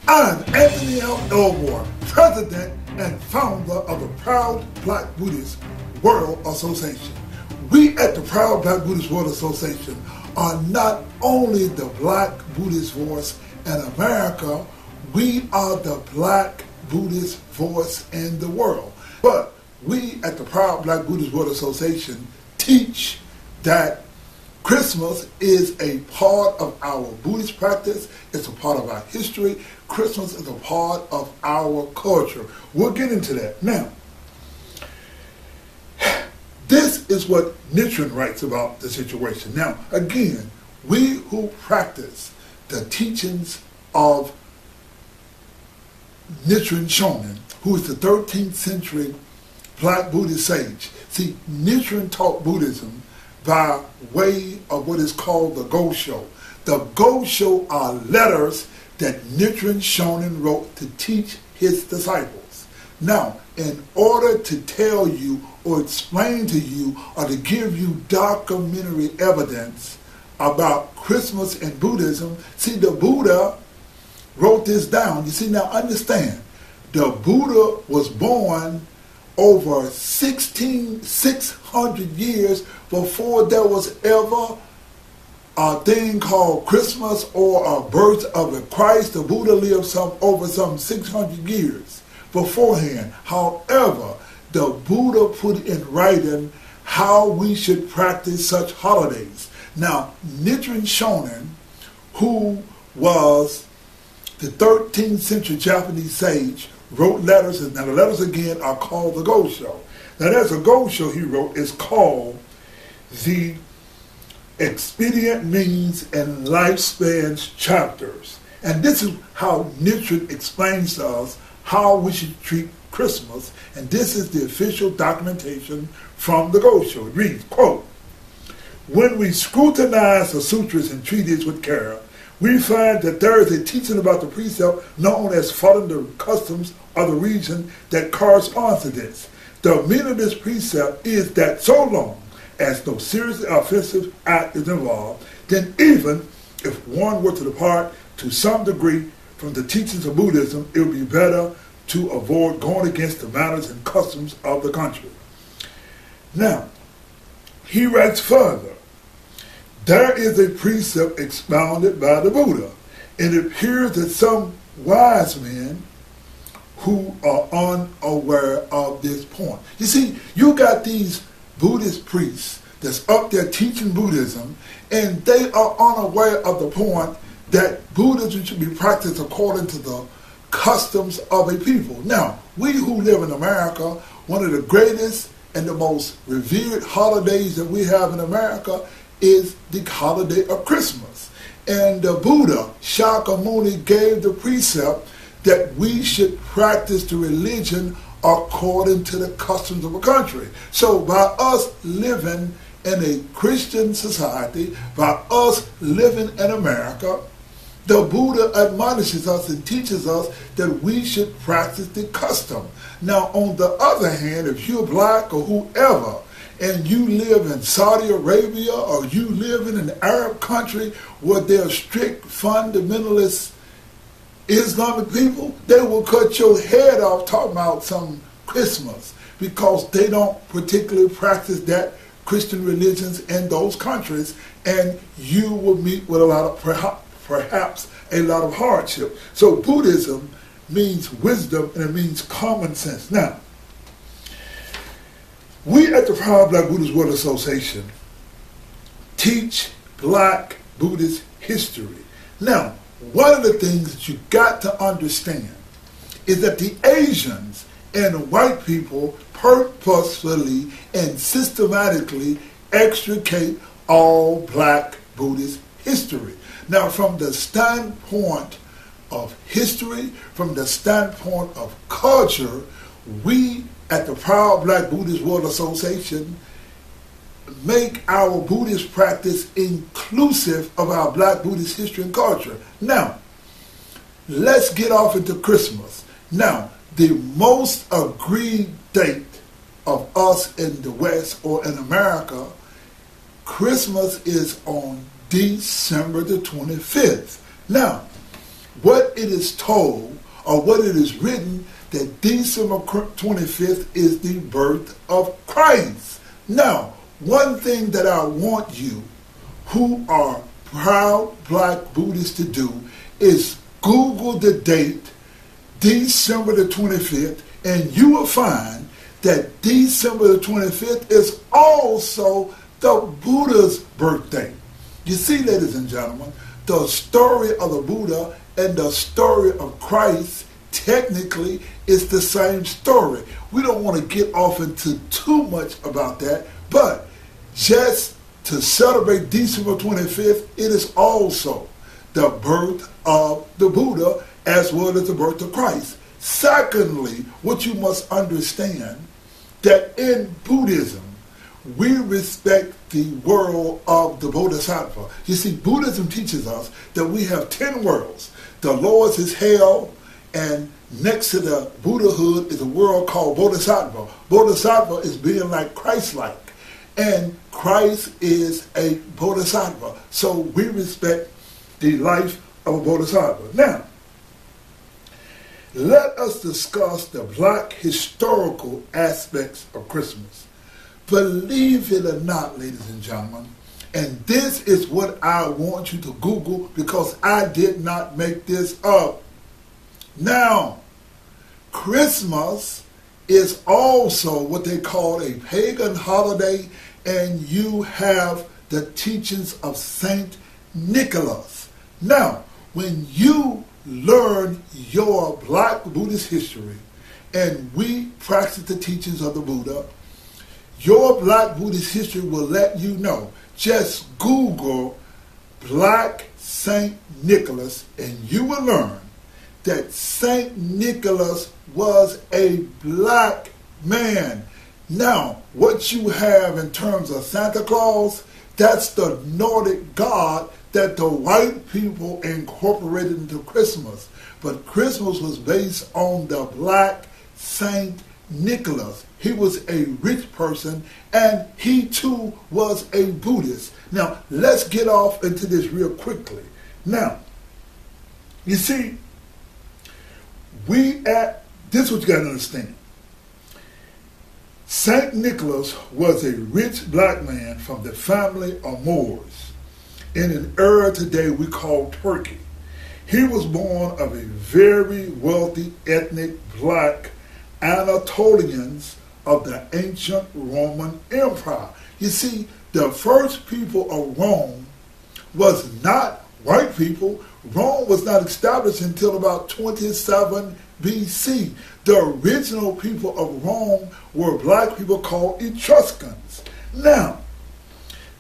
I'm Anthony L. Elmore, President and founder of the Proud Black Buddhist World Association. We at the Proud Black Buddhist World Association are not only the Black Buddhist Voice in America, we are the Black Buddhist Voice in the world. But we at the Proud Black Buddhist World Association teach that Christmas is a part of our Buddhist practice. It's a part of our history. Christmas is a part of our culture. We'll get into that. Now, this is what Nichiren writes about the situation. Now, again, we who practice the teachings of Nichiren Shonin, who is the 13th century Black Buddhist sage. See, Nichiren taught Buddhism by way of what is called the Gosho. The Gosho are letters that Nichiren Shonin wrote to teach his disciples. Now, in order to tell you or explain to you or to give you documentary evidence about Christmas and Buddhism, see, the Buddha wrote this down. You see, now understand, the Buddha was born over 1,600 years before there was ever a thing called Christmas or a birth of a Christ. The Buddha lived over 600 years beforehand. However, the Buddha put in writing how we should practice such holidays. Now, Nichiren Shonin, who was the 13th century Japanese sage, wrote letters, and now the letters again are called the Gosho. Now there's a Gosho he wrote, it's called the Expedient Means and Lifespans Chapters. And this is how Nichiren explains to us how we should treat Christmas, and this is the official documentation from the Gosho. It reads, quote, "When we scrutinize the sutras and treatises with care, we find that there is a teaching about the precept known as following the customs of the region that corresponds to this. The meaning of this precept is that so long as no seriously offensive act is involved, then even if one were to depart to some degree from the teachings of Buddhism, it would be better to avoid going against the manners and customs of the country." Now, he writes further, "There is a precept expounded by the Buddha, and it appears that some wise men who are unaware of this point." You see, you got these Buddhist priests that's up there teaching Buddhism, and they are unaware of the point that Buddhism should be practiced according to the customs of a people. Now, we who live in America, one of the greatest and the most revered holidays that we have in America is the holiday of Christmas. And the Buddha, Shakyamuni, gave the precept that we should practice the religion according to the customs of a country. So by us living in a Christian society, by us living in America, the Buddha admonishes us and teaches us that we should practice the custom. Now, on the other hand, if you're black or whoever, and you live in Saudi Arabia or you live in an Arab country where there are strict fundamentalist Islamic people, they will cut your head off talking about some Christmas because they don't particularly practice that Christian religions in those countries, and you will meet with a lot of perhaps a lot of hardship. So Buddhism means wisdom and it means common sense. Now, we at the Proud Black Buddhist World Association teach Black Buddhist history. Now, one of the things that you got to understand is that the Asians and white people purposefully and systematically extricate all Black Buddhist history. Now, from the standpoint of history, from the standpoint of culture, we at the Proud Black Buddhist World Association make our Buddhist practice inclusive of our Black Buddhist history and culture. Now, let's get off into Christmas. Now, the most agreed date of us in the West or in America, Christmas is on December the 25th. Now, what it is told or what it is written that December 25th is the birth of Christ. Now, one thing that I want you who are proud Black Buddhists to do is Google the date, December the 25th, and you will find that December the 25th is also the Buddha's birthday. You see, ladies and gentlemen, the story of the Buddha and the story of Christ technically is the same story. We don't want to get off into too much about that, but just to celebrate December 25th, it is also the birth of the Buddha as well as the birth of Christ. Secondly, what you must understand, that in Buddhism, we respect the world of the Bodhisattva. You see, Buddhism teaches us that we have 10 worlds. The lowest is hell, and next to the Buddhahood is a world called Bodhisattva. Bodhisattva is being like Christ-like, and Christ is a Bodhisattva. So we respect the life of a Bodhisattva. Now, let us discuss the Black historical aspects of Christmas. Believe it or not, ladies and gentlemen, and this is what I want you to Google because I did not make this up. Now, Christmas is also what they call a pagan holiday, and you have the teachings of Saint Nicolas. Now, when you learn your Black Buddhist history and we practice the teachings of the Buddha, your Black Buddhist history will let you know. Just Google Black Saint Nicolas and you will learn that Saint Nicolas was a black man. Now, what you have in terms of Santa Claus, that's the Nordic god that the white people incorporated into Christmas. But Christmas was based on the Black Saint Nicolas. He was a rich person, and he too was a Buddhist. Now, let's get off into this real quickly. Now, you see, this is what you got to understand. Saint Nicholas was a rich black man from the family of Moors in an era today we call Turkey. He was born of a very wealthy ethnic black Anatolians of the ancient Roman Empire. You see, the first people of Rome was not white people. Rome was not established until about 27 BC. The original people of Rome were black people called Etruscans. Now,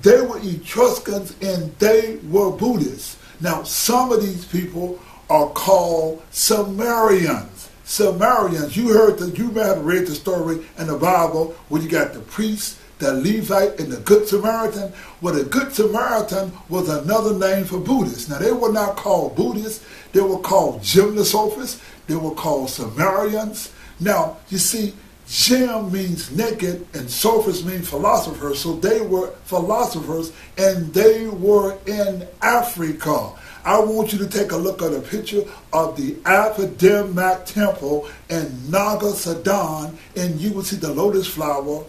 they were Etruscans and they were Buddhists. Now, some of these people are called Sumerians. Sumerians, you may have read the story in the Bible where you got the priest, the Levite, and the Good Samaritan. Well, the Good Samaritan was another name for Buddhists. Now, they were not called Buddhists. They were called Gymnosophists. They were called Sumerians. Now, you see, Gem means naked and Sophist means philosophers. So they were philosophers and they were in Africa. I want you to take a look at a picture of the Apodimak Temple in Naga Sadan, and you will see the lotus flower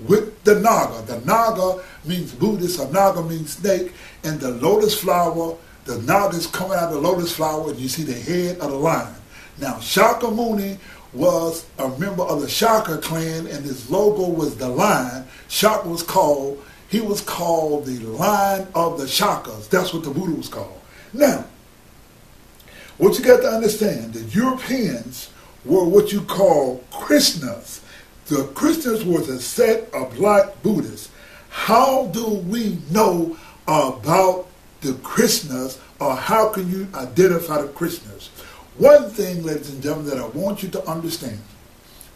with the Naga. The Naga means Buddhist, or Naga means snake, and the lotus flower, the Naga is coming out of the lotus flower, and you see the head of the lion. Now, Shakyamuni was a member of the Shaka clan, and his logo was the lion. Shaka was called the Lion of the Shakas. That's what the Buddha was called. Now, what you got to understand, the Europeans were what you call Krishnas. The Krishnas was a set of black Buddhists. How do we know about the Krishnas, or how can you identify the Krishnas? One thing, ladies and gentlemen, that I want you to understand,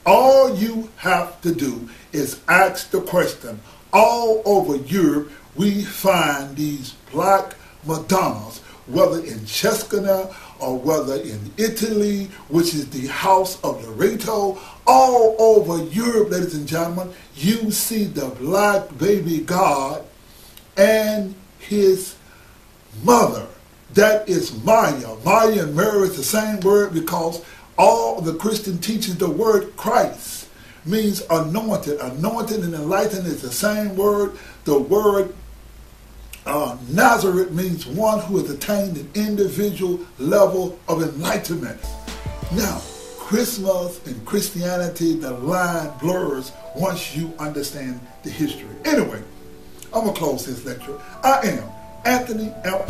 all you have to do is ask the question. All over Europe, we find these black Madonnas, whether in Tuscany or whether in Italy, which is the house of Loreto. All over Europe, ladies and gentlemen, you see the black baby God and his mother. That is Maya. Maya and Mary is the same word because all the Christian teachings, the word Christ means anointed. Anointed and enlightened is the same word. The word Nazareth means one who has attained an individual level of enlightenment. Now, Christmas and Christianity, the line blurs once you understand the history. Anyway, I'm going to close this lecture. I am Anthony Elmore.